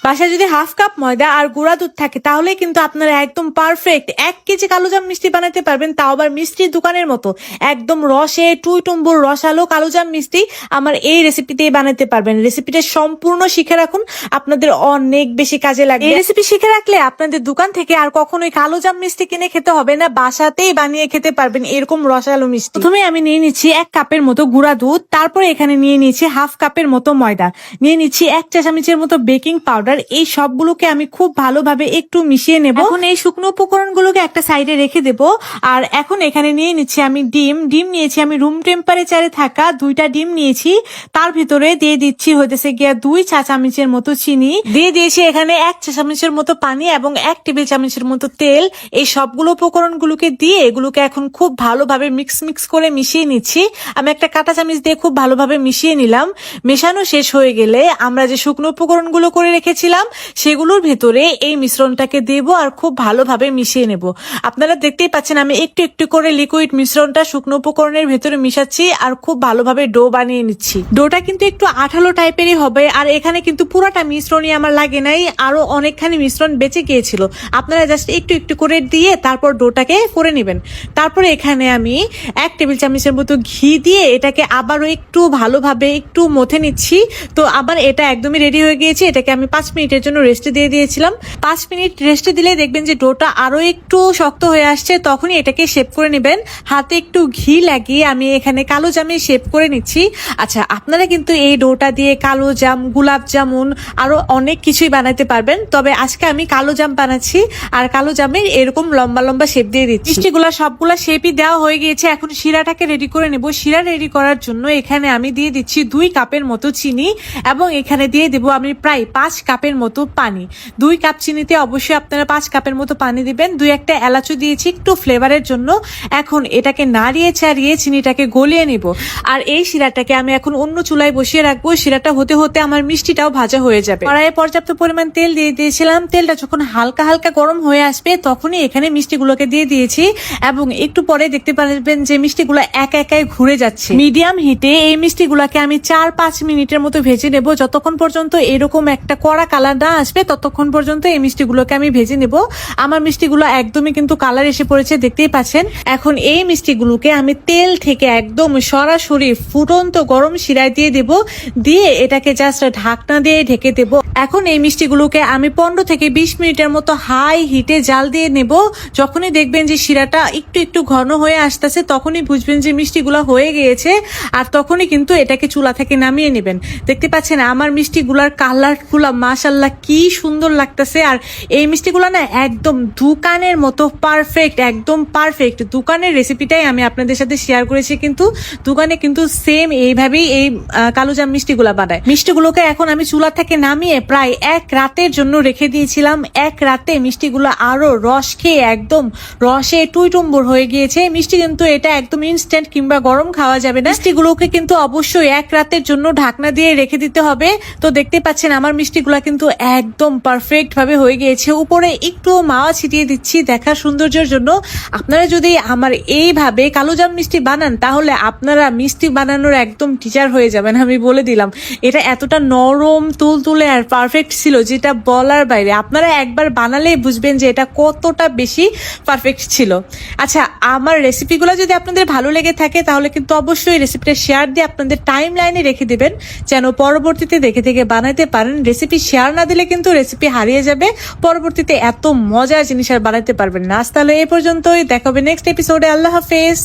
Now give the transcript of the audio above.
বাসায় যদি half cup ময়দা আর গুঁড়া দুধ থাকে তাহলে কিন্তু আপনারা একদম পারফেক্ট 1 কেজি কালোজাম মিষ্টি বানাতে পারবেন, তাও আবার মিষ্টির দোকানের মতো একদম রসে টুইটুম্বুর রসালো কালোজাম মিষ্টি আমার এই রেসিপিতেই বানাতে পারবেন। রেসিপিটা সম্পূর্ণ শিখে রাখুন, আপনাদের অনেক বেশি কাজে লাগবে। এই রেসিপি শিখে রাখলে আপনাদের দোকান থেকে আর কখনোই কালোজাম মিষ্টি কিনে খেতে হবে না, বাসাতেই বানিয়ে খেতে পারবেন এরকম রসালো মিষ্টি। প্রথমে আমি নিয়ে নিচ্ছি 1 কাপের মতো গুঁড়া দুধ, তারপরে এখানে নিয়ে নিচ্ছি হাফ কাপের মতো ময়দা, নিয়ে নিচ্ছি 1 চা চামচের মতো বেকিং পাউডার। এই সবগুলোকে আমি খুব ভালোভাবে একটু মিশিয়ে নেব। এখন এই শুকনো উপকরণগুলোকে একটা সাইডে রেখে দেব। আর এখন এখানে নিয়ে নিচ্ছি আমি ডিম নিয়েছি আমি রুম টেম্পারেচারে থাকা 2টা ডিম নিয়েছি। তার ভিতরে দিয়ে দিচ্ছি হইতেছে গিয়া 2 চা চামচের মতো চিনি, দিয়ে দিয়েছি এখানে 1 চা চামচের মতো পানি এবং 1 টেবিল চামচের মতো তেল। এই সবগুলো উপকরণগুলোকে দিয়ে এগুলোকে এখন খুব ভালোভাবে মিক্স করে মিশিয়ে নিচ্ছি। আমি একটা কাঁটা চামচ দিয়ে খুব ভালোভাবে মিশিয়ে নিলাম। মেশানো শেষ হয়ে গেলে আমরা যে শুকনো উপকরণগুলো করে রেখেছিলাম সেগুলোর ভেতরে এই মিশ্রণটাকে দেব আর খুব ভালোভাবে মিশিয়ে নেব। আপনারা দেখতেই পাচ্ছেন আমি একটু একটু করে লিকুইড মিশ্রণটা শুকনো উপকরণের ভেতরে মিশাচ্ছি আর খুব ভালোভাবে ডো বানিয়ে নিচ্ছি। ডোটা কিন্তু একটু আঠালো টাইপেরই হবে, আর এখানে কিন্তু পুরাটা মিশ্রণই আমার লাগে নাই, আরো অনেকখানি মিশ্রণ বেঁচে গিয়েছিল। আপনারা জাস্ট একটু একটু করে দিয়ে তারপর ডোটাকে করে নেবেন। তারপরে এখানে আমি 1 টেবিল চামচের মতো ঘি দিয়ে এটাকে আবারও একটু ভালোভাবে একটু মথে নিচ্ছি। তো আবার এটা একদমই রেডি হয়ে গিয়েছে। এটাকে আমি 5 মিনিটের জন্য রেস্টে দিয়ে দিয়েছিলাম। 5 মিনিট রেস্টে দিলে দেখবেন যে ডোটা আরো একটু শক্ত হয়ে আসছে, তখনই এটাকে শেপ করে নেবেন। হাতে একটু ঘি লাগিয়ে আমি এখানে কালো জামে শেপ করে নিচ্ছি। আচ্ছা, আপনারা কিন্তু এই ডোটা দিয়ে কালো জাম, গোলাপ জামুন আরো অনেক কিছুই বানাতে পারবেন, তবে আজকে আমি কালো জাম বানাচ্ছি আর কালো জামের এরকম লম্বা লম্বা শেপ দিয়ে দিচ্ছি। মিষ্টিগুলা সবগুলা শেপই দেওয়া হয়ে গিয়েছে। এখন শিরাটাকে রেডি করে নেব। শিরা রেডি করার জন্য এখানে আমি দিয়ে দিচ্ছি 2 কাপের মতো চিনি এবং এখানে দিয়ে দেব আমি প্রায় 5 কাপের মতো পানি। 2 কাপ চিনিতে অবশ্যই আপনারা 5 কাপের মতো পানি দিবেন। 2-1টা এলাচও দিয়েছি একটু ফ্লেভারের জন্য। এখন এটাকে নাড়িয়ে চাড়িয়ে চিনিটাকে গলিয়ে নেব। আর এই শিরাটাকে আমি এখন অন্য চুলায় বসিয়ে রাখবো। শিরাটা হতে হতে আমার মিষ্টিটাও ভাজা হয়ে যাবে। কড়াইয়ে পর্যাপ্ত পরিমাণ তেল দিয়ে দিয়েছিলাম। তেলটা যখন হালকা হালকা গরম হয়ে আসবে তখনই এখানে মিষ্টিগুলোকে দিয়ে দিয়েছি এবং একটু পরে দেখতে পারবেন যে মিষ্টিগুলো একাই ঘুরে যাচ্ছে। মিডিয়াম হিটে এই মিষ্টিগুলোকে আমি 4-5 মিনিটের মতো ভেজে নেব। যতক্ষণ পর্যন্ত এরকম একটা কড়া কালার না আসবে ততক্ষণ পর্যন্ত এই মিষ্টিগুলোকে আমি ভেজে নেব। আমার মিষ্টিগুলো একদমই কিন্তু কালার এসে পড়েছে, দেখতেই পাচ্ছেন। এখন এই মিষ্টিগুলোকে আমি তেল থেকে একদম সরাসরি ফুটন্ত গরম শিরায় দিয়ে দেব, দিয়ে এটাকে জাস্ট ঢাকনা দিয়ে ঢেকে দেব। এখন এই মিষ্টিগুলোকে আমি 15 থেকে 20 মিনিটের মতো হাই হিটে জাল দিয়ে নেব। যখনই দেখবেন যে শিরাটা একটু একটু ঘন হয়ে আসতেছে তখনই বুঝবেন যে মিষ্টিগুলো হয়ে গিয়েছে, আর তখনই কিন্তু এটাকে চুলা থেকে নামিয়ে নেবেন। দেখতে পাচ্ছেন আমার মিষ্টিগুলার কালারগুলা মাশাআল্লাহ কি সুন্দর লাগতেছে। আর এই মিষ্টিগুলো না একদম দোকানের মতো পারফেক্ট, একদম পারফেক্ট। দোকানের রেসিপিটাই আমি আপনাদের সাথে শেয়ার করেছি, কিন্তু দোকানে কিন্তু সেম এইভাবেই এই কালোজাম মিষ্টিগুলা বানায়। মিষ্টিগুলোকে এখন আমি চুলা থেকে নামিয়ে প্রায় 1 রাতের জন্য রেখে দিয়েছিলাম। 1 রাতে মিষ্টিগুলো আরো রস খেয়ে একদম রসে টুইটুম্বুর হয়ে গিয়েছে। মিষ্টি কিন্তু এটা একদম ইনস্ট্যান্ট কিংবা গরম খাওয়া যাবে না। মিষ্টিগুলোকে কিন্তু অবশ্যই 1 রাতের জন্য ঢাকনা দিয়ে রেখে দিতে হবে। তো দেখতে পাচ্ছেন আমার মিষ্টিগুলা কিন্তু একদম পারফেক্ট ভাবে হয়ে গিয়েছে। উপরে একটু মাওয়া ছিটিয়ে দিচ্ছি দেখার সৌন্দর্যের জন্য। আপনারা যদি আমার এইভাবে কালোজাম মিষ্টি বানান তাহলে আপনারা মিষ্টি বানানোর একদম টিচার হয়ে যাবেন, আমি বলে দিলাম। এটা এতটা নরম তুলতুলে আর পারফেক্ট ছিল যেটা বলার বাইরে। আপনারা একবার বানালেই বুঝবেন যে এটা কতটা বেশি পারফেক্ট ছিল। আচ্ছা, আমার রেসিপিগুলো যদি আপনাদের ভালো লেগে থাকে তাহলে কিন্তু অবশ্যই রেসিপিটা শেয়ার দিয়ে আপনাদের টাইম লাইনে রেখে দিবেন যেন পরবর্তীতে দেখে দেখে বানাতে পারেন। রেসিপি শেয়ার না দিলে কিন্তু রেসিপি হারিয়ে যাবে, পরবর্তীতে এত মজার জিনিস আর বানাতে পারবেন না। আজ তাহলে এই পর্যন্তই, দেখা হবে নেক্সট এপিসোডে। আল্লাহ হাফেজ।